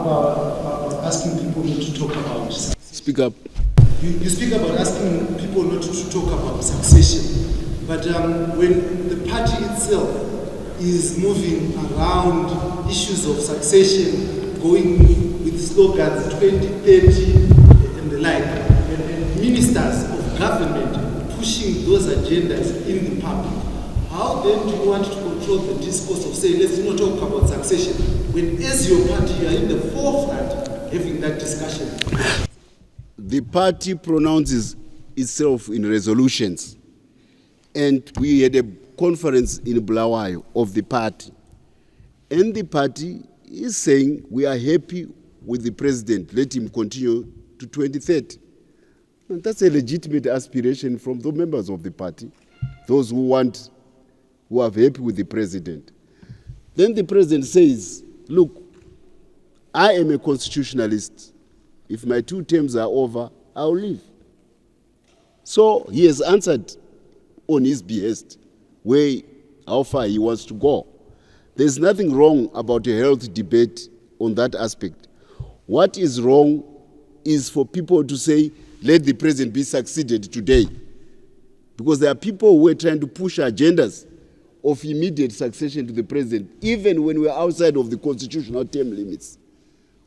about asking people not to talk about succession. Speak up. You speak about asking people not to talk about succession, but when the party itself is moving around issues of succession, going with slogans 2030 and the like, and ministers of government pushing those agendas in the public, how then do you want to control the discourse of saying, let's not talk about succession, when as your party you are in the forefront having that discussion? The party pronounces itself in resolutions. And we had a conference in Bulawayo of the party. And the party is saying we are happy with the president. Let him continue to 2030. And that's a legitimate aspiration from the members of the party, those who are happy with the president. Then the president says, look, I am a constitutionalist. If my 2 terms are over, I'll leave. So he has answered on his behest how far he wants to go. There's nothing wrong about a healthy debate on that aspect. What is wrong is for people to say, let the president be succeeded today. Because there are people who are trying to push agendas of immediate succession to the president, even when we're outside of the constitutional term limits.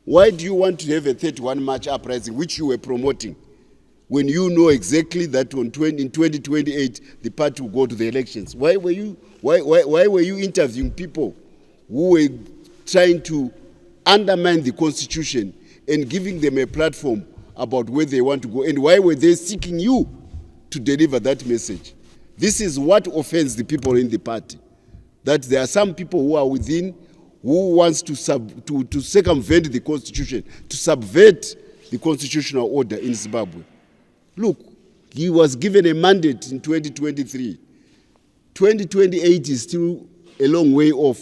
Why do you want to have a 31 March uprising, which you were promoting, when you know exactly that in 2028 the party will go to the elections? Why were you interviewing people who were trying to undermine the constitution and giving them a platform about where they want to go? And why were they seeking you to deliver that message? This is what offends the people in the party, that there are some people who are within who wants to circumvent the constitution, to subvert the constitutional order in Zimbabwe. Look, he was given a mandate in 2023. 2028 is still a long way off.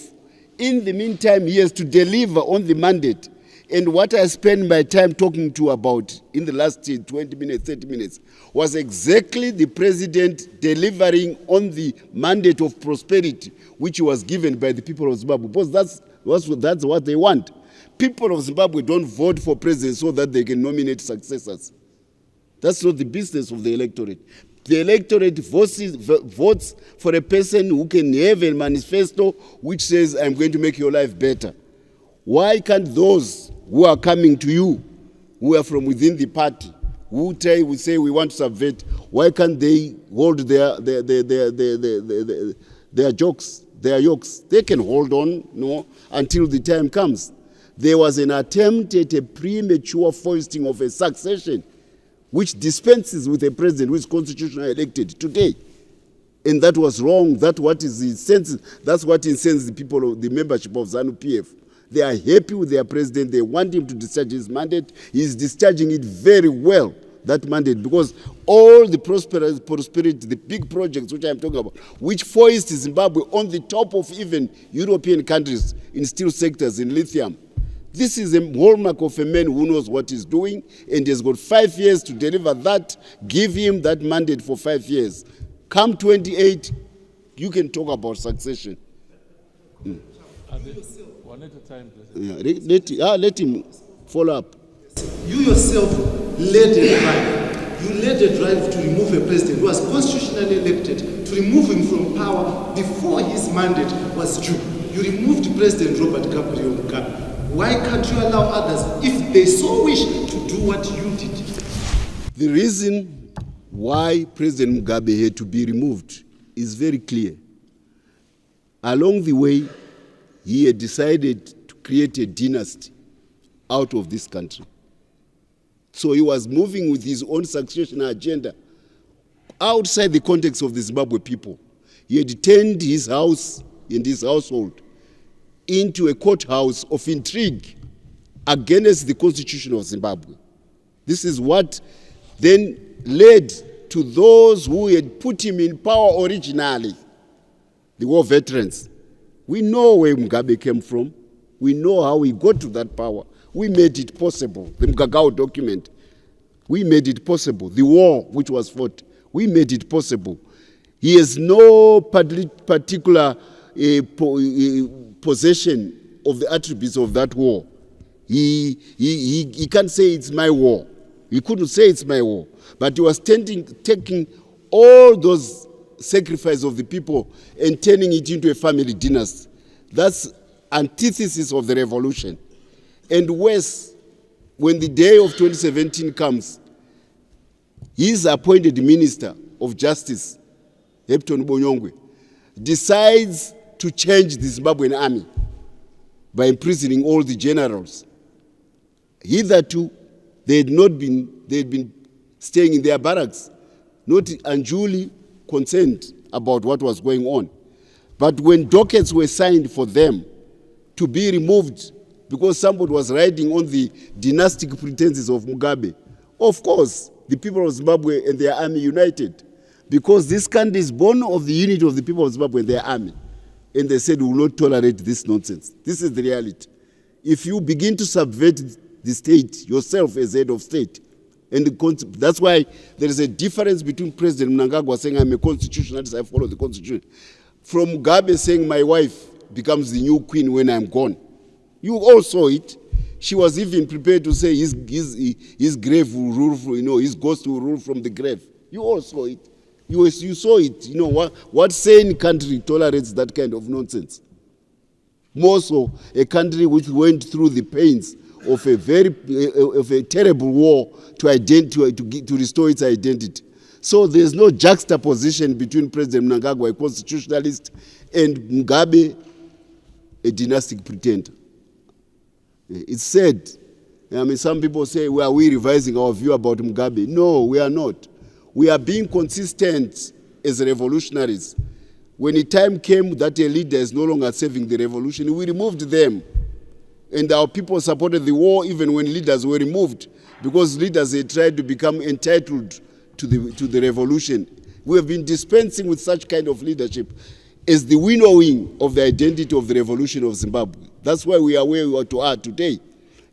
In the meantime, he has to deliver on the mandate. And what I spent my time talking to about in the last 20 minutes, 30 minutes, was exactly the president delivering on the mandate of prosperity, which was given by the people of Zimbabwe. Because that's what they want. People of Zimbabwe don't vote for presidents so that they can nominate successors. That's not the business of the electorate. The electorate votes for a person who can have a manifesto which says, I'm going to make your life better. Why can't those who are coming to you, who are from within the party, who say we want to subvert, why can't they hold their jokes, their yokes? They can hold on until the time comes. There was an attempt at a premature foisting of a succession which dispenses with a president who is constitutionally elected today. And that was wrong. That's what incensed the people of the membership of ZANU-PF. They are happy with their president. They want him to discharge his mandate. He's discharging it very well, that mandate, because all the prosperity, the big projects which I'm talking about, which foist Zimbabwe on the top of even European countries in steel sectors, in lithium. This is a hallmark of a man who knows what he's doing, and he's got 5 years to deliver that. Give him that mandate for 5 years. Come 28, you can talk about succession. One at a time, please. Yeah, let him follow up. You yourself led a drive. You led a drive to remove a president who was constitutionally elected, to remove him from power before his mandate was due. You removed President Robert Gabriel Mugabe. Why can't you allow others, if they so wish, to do what you did? The reason why President Mugabe had to be removed is very clear. Along the way, he had decided to create a dynasty out of this country. So he was moving with his own succession agenda outside the context of the Zimbabwe people. He had turned his house and his household into a courthouse of intrigue against the constitution of Zimbabwe. This is what then led to those who had put him in power originally, the war veterans. We know where Mugabe came from. We know how he got to that power. We made it possible. The Mgagao document, we made it possible. The war which was fought, we made it possible. He has no particular possession of the attributes of that war. He can't say it's my war. He couldn't say it's my war. But he was taking all those sacrifices of the people and turning it into a family dynasty. That's antithesis of the revolution. And worse, when the day of 2017 comes, his appointed Minister of Justice, Hepton Bonyongwe, decides to change the Zimbabwean army by imprisoning all the generals. Hitherto, they had been staying in their barracks, not unduly concerned about what was going on. But when dockets were signed for them to be removed because somebody was riding on the dynastic pretenses of Mugabe, of course, the people of Zimbabwe and their army united, because this country is born of the unity of the people of Zimbabwe and their army. And they said, we will not tolerate this nonsense. This is the reality. If you begin to subvert the state, yourself as head of state, and that's why there is a difference between President Mnangagwa saying, I'm a constitutionalist, I follow the constitution, from Mugabe saying, my wife becomes the new queen when I'm gone. You all saw it. She was even prepared to say his grave will rule, his ghost will rule from the grave. You all saw it. You saw it. What sane country tolerates that kind of nonsense? More so, a country which went through the pains of a terrible war to restore its identity. So there's no juxtaposition between President Mnangagwa, a constitutionalist, and Mugabe, a dynastic pretender. It's said, some people say, are we revising our view about Mugabe? No, we are not. We are being consistent as revolutionaries. When the time came that a leader is no longer serving the revolution, we removed them. And our people supported the war even when leaders were removed, because leaders had tried to become entitled to the revolution. We have been dispensing with such kind of leadership as the winnowing of the identity of the revolution of Zimbabwe. That's why we are where we are today.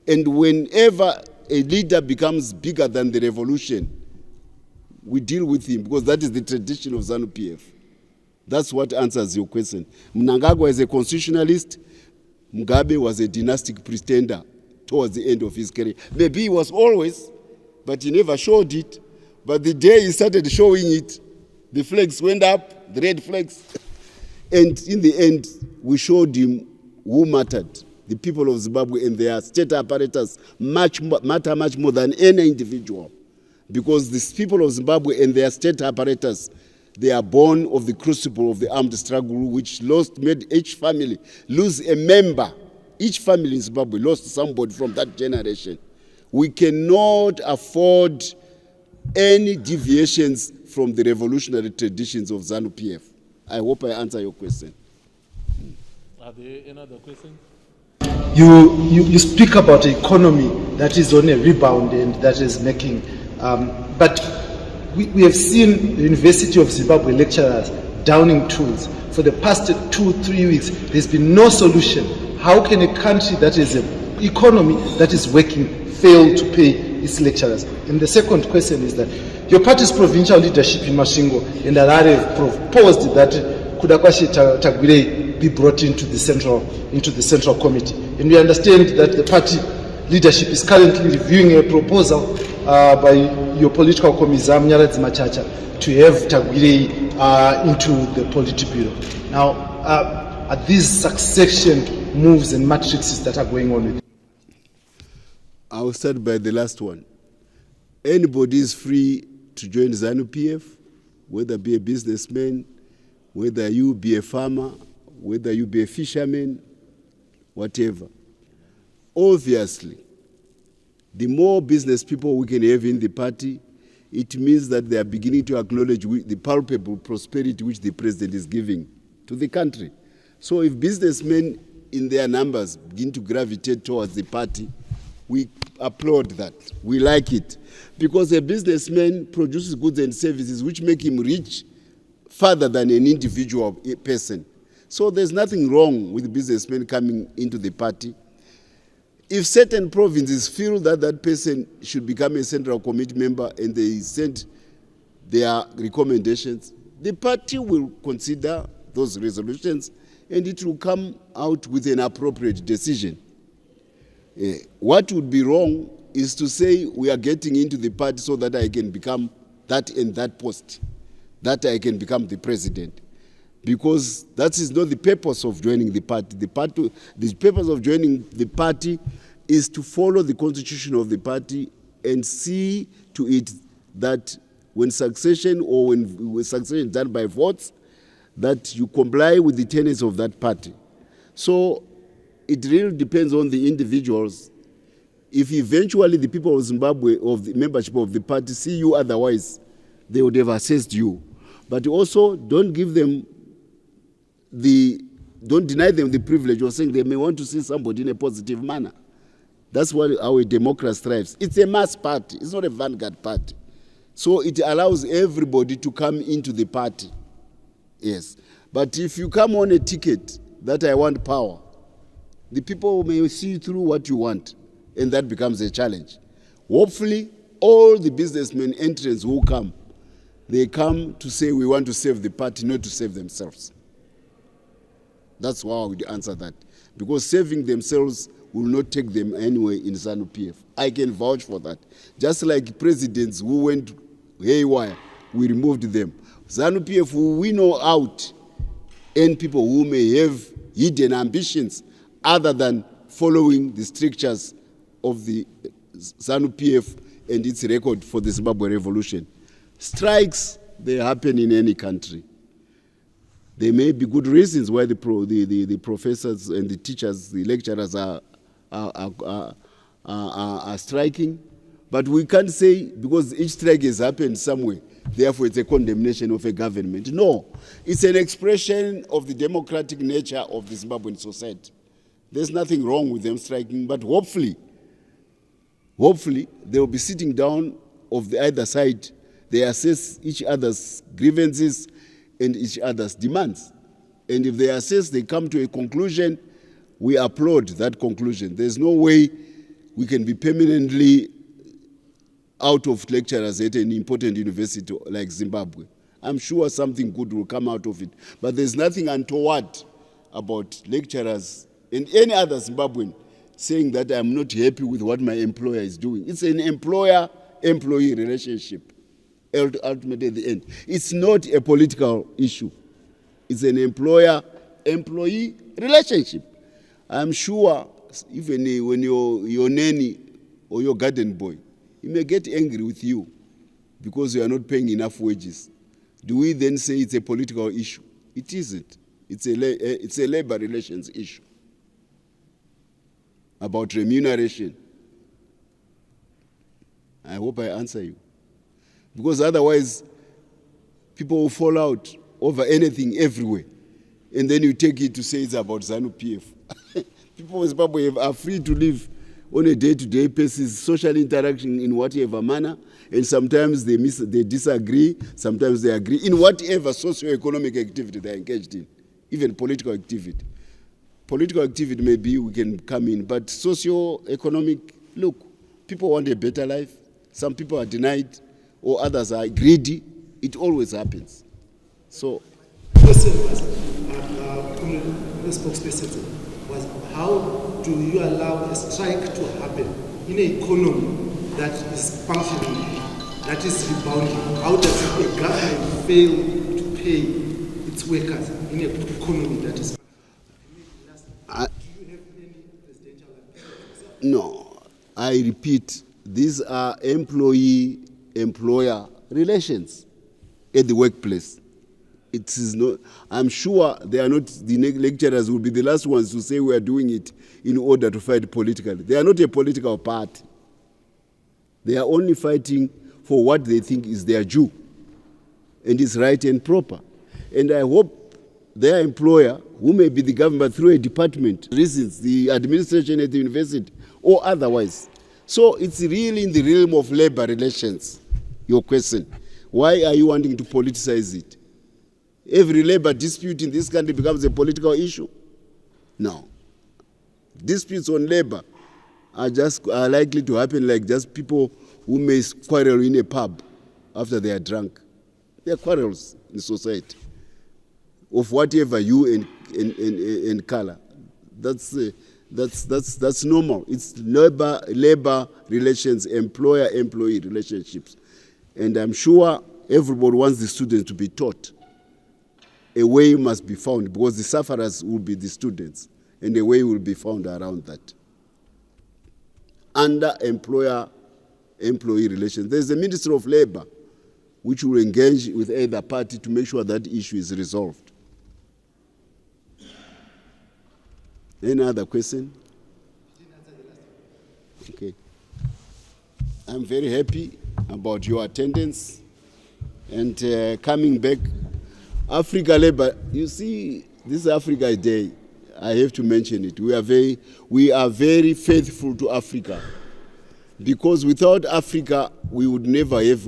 And whenever a leader becomes bigger than the revolution, we deal with him, because that is the tradition of ZANU-PF. That's what answers your question. Mnangagwa is a constitutionalist. Mugabe was a dynastic pretender towards the end of his career. Maybe he was always, but he never showed it. But the day he started showing it, the flags went up, the red flags. And in the end, we showed him who mattered. The people of Zimbabwe and their state apparatus matter much more than any individual. Because the people of Zimbabwe and their state apparatus, they are born of the crucible of the armed struggle, which made each family lose a member. Each family in Zimbabwe lost somebody from that generation. We cannot afford any deviations from the revolutionary traditions of ZANU-PF. I hope I answer your question. Are there any other questions? You speak about an economy that is on a rebound and that is making, but we have seen the University of Zimbabwe lecturers downing tools. For the past 2-3 weeks, there's been no solution. How can a country that is an economy that is working fail to pay its lecturers? And the second question is that your party's provincial leadership in Masvingo and Harare proposed that Kudakwashi Tagwirei be brought into the central committee. And we understand that the party leadership is currently reviewing a proposal by your political commissar Mnyaradzi Machacha to have Tagwirei into the Politburo. Now, are these succession moves and matrices that are going on with? I will start by the last one. Anybody is free to join ZANU-PF, whether be a businessman, whether you be a farmer, whether you be a fisherman, whatever. Obviously, the more business people we can have in the party, it means that they are beginning to acknowledge the palpable prosperity which the president is giving to the country. So if businessmen in their numbers begin to gravitate towards the party, we applaud that. We like it. Because a businessman produces goods and services which make him rich further than an individual person. So there's nothing wrong with businessmen coming into the party. If certain provinces feel that that person should become a central committee member and they send their recommendations, the party will consider those resolutions and it will come out with an appropriate decision. What would be wrong is to say we are getting into the party so that I can become that and that post, that I can become the president. Because that is not the purpose of joining the party. The purpose of joining the party is to follow the constitution of the party and see to it that when succession or when succession is done by votes, that you comply with the tenets of that party. So it really depends on the individuals. If eventually the people of Zimbabwe, of the membership of the party, see you otherwise, they would have assessed you. But also don't give them don't deny them the privilege of saying they may want to see somebody in a positive manner. That's what our democracy thrives. It's a mass party. It's not a vanguard party. So it allows everybody to come into the party. Yes. But if you come on a ticket that I want power, the people may see through what you want, and that becomes a challenge. Hopefully, all the businessmen entrants who come, they come to say we want to save the party, not to save themselves. That's how I would answer that. Because saving themselves will not take them anywhere in ZANU-PF. I can vouch for that. Just like presidents who went haywire, we removed them. ZANU-PF will winnow out and people who may have hidden ambitions other than following the strictures of the ZANU-PF and its record for the Zimbabwe revolution. Strikes, they happen in any country. There may be good reasons why the professors and the teachers, the lecturers are striking, but we can't say because each strike has happened somewhere, therefore it's a condemnation of a government. No, it's an expression of the democratic nature of the Zimbabwean society. There's nothing wrong with them striking, but hopefully they will be sitting down of the either side. They assess each other's grievances and each other's demands. And if they assess, they come to a conclusion, we applaud that conclusion. There's no way we can be permanently out of lecturers at an important university like Zimbabwe. I'm sure something good will come out of it. But there's nothing untoward about lecturers and any other Zimbabwean saying that I'm not happy with what my employer is doing. It's an employer-employee relationship. Ultimately at the end. It's not a political issue. It's an employer-employee relationship. I'm sure even when your nanny or your garden boy, he may get angry with you because you are not paying enough wages. Do we then say it's a political issue? It isn't. It's a labor relations issue about remuneration. I hope I answer you. Because otherwise, people will fall out over anything everywhere. And then you take it to say it's about ZANU-PF. People in Zimbabwe are free to live on a day-to-day basis, social interaction in whatever manner, and sometimes they disagree, sometimes they agree, in whatever socio-economic activity they're engaged in, even political activity. Political activity maybe we can come in, but socio-economic, look, people want a better life, some people are denied, or others are greedy. It always happens. So, the question was, the spokesperson was, how do you allow a strike to happen in an economy that is functioning, that is rebounding? How does a government fail to pay its workers in an economy that is functioning? Do you have any presidential advice? No, I repeat, these are employer relations at the workplace. It is not, I'm sure they are not, the lecturers will be the last ones to say we are doing it in order to fight politically. They are not a political party. They are only fighting for what they think is their due and is right and proper. And I hope their employer, who may be the government through a department, reasons, the administration at the university or otherwise. So it's really in the realm of labor relations, your question. Why are you wanting to politicize it? Every labor dispute in this country becomes a political issue? No. Disputes on labor are likely to happen like just people who may quarrel in a pub after they are drunk. There are quarrels in society of whatever hue and color. That's That's normal. It's labor relations, employer-employee relationships. And I'm sure everybody wants the students to be taught. A way must be found, because the sufferers will be the students, and a way will be found around that. Under employer-employee relations, there's the Ministry of Labor, which will engage with either party to make sure that issue is resolved. Any other question? Okay. I'm very happy about your attendance and coming back. Africa Labor, you see, this Africa Day, I have to mention it. We are very faithful to Africa, because without Africa, we would never have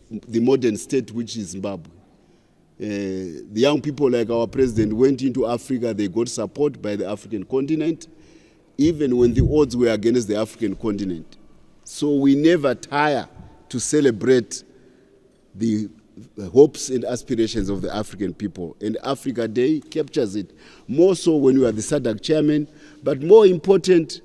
the modern state, which is Zimbabwe. The young people like our president went into Africa, they got support by the African continent, even when the odds were against the African continent. So we never tire to celebrate the hopes and aspirations of the African people. And Africa Day captures it, more so when you are the SADC chairman, but more important,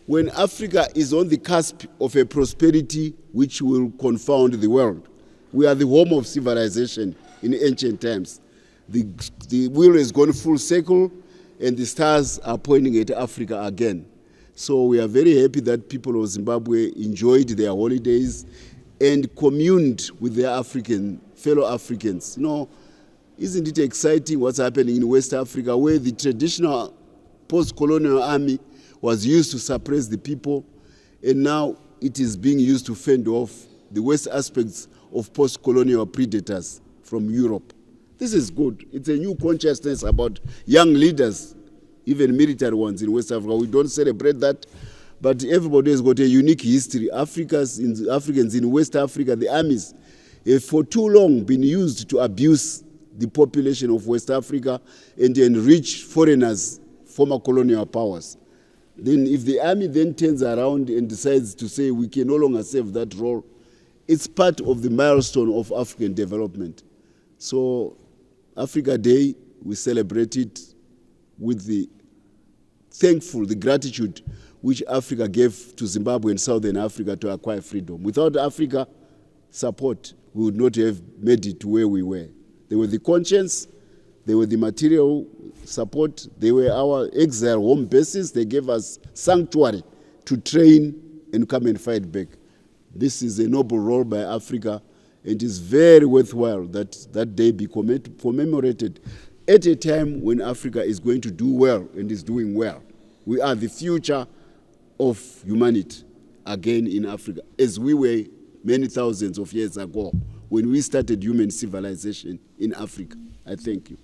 when Africa is on the cusp of a prosperity which will confound the world. We are the home of civilization in ancient times. The wheel has gone full circle, and the stars are pointing at Africa again. So we are very happy that people of Zimbabwe enjoyed their holidays and communed with their fellow Africans. You know, isn't it exciting what's happening in West Africa, where the traditional post-colonial army was used to suppress the people, and now it is being used to fend off the worst aspects of post-colonial predators from Europe. This is good. It's a new consciousness about young leaders, even military ones in West Africa. We don't celebrate that, but everybody has got a unique history. Africans in West Africa, the armies, have for too long been used to abuse the population of West Africa and enrich foreigners, former colonial powers. Then if the army then turns around and decides to say we can no longer serve that role, it's part of the milestone of African development. So Africa Day, we celebrate it with the gratitude which Africa gave to Zimbabwe and Southern Africa to acquire freedom. Without Africa support, we would not have made it to where we were. They were the conscience, they were the material support, they were our exile home bases, they gave us sanctuary to train and come and fight back. This is a noble role by Africa, and it is very worthwhile that that day be commemorated at a time when Africa is going to do well and is doing well. We are the future of humanity again in Africa, as we were many thousands of years ago when we started human civilization in Africa. I thank you.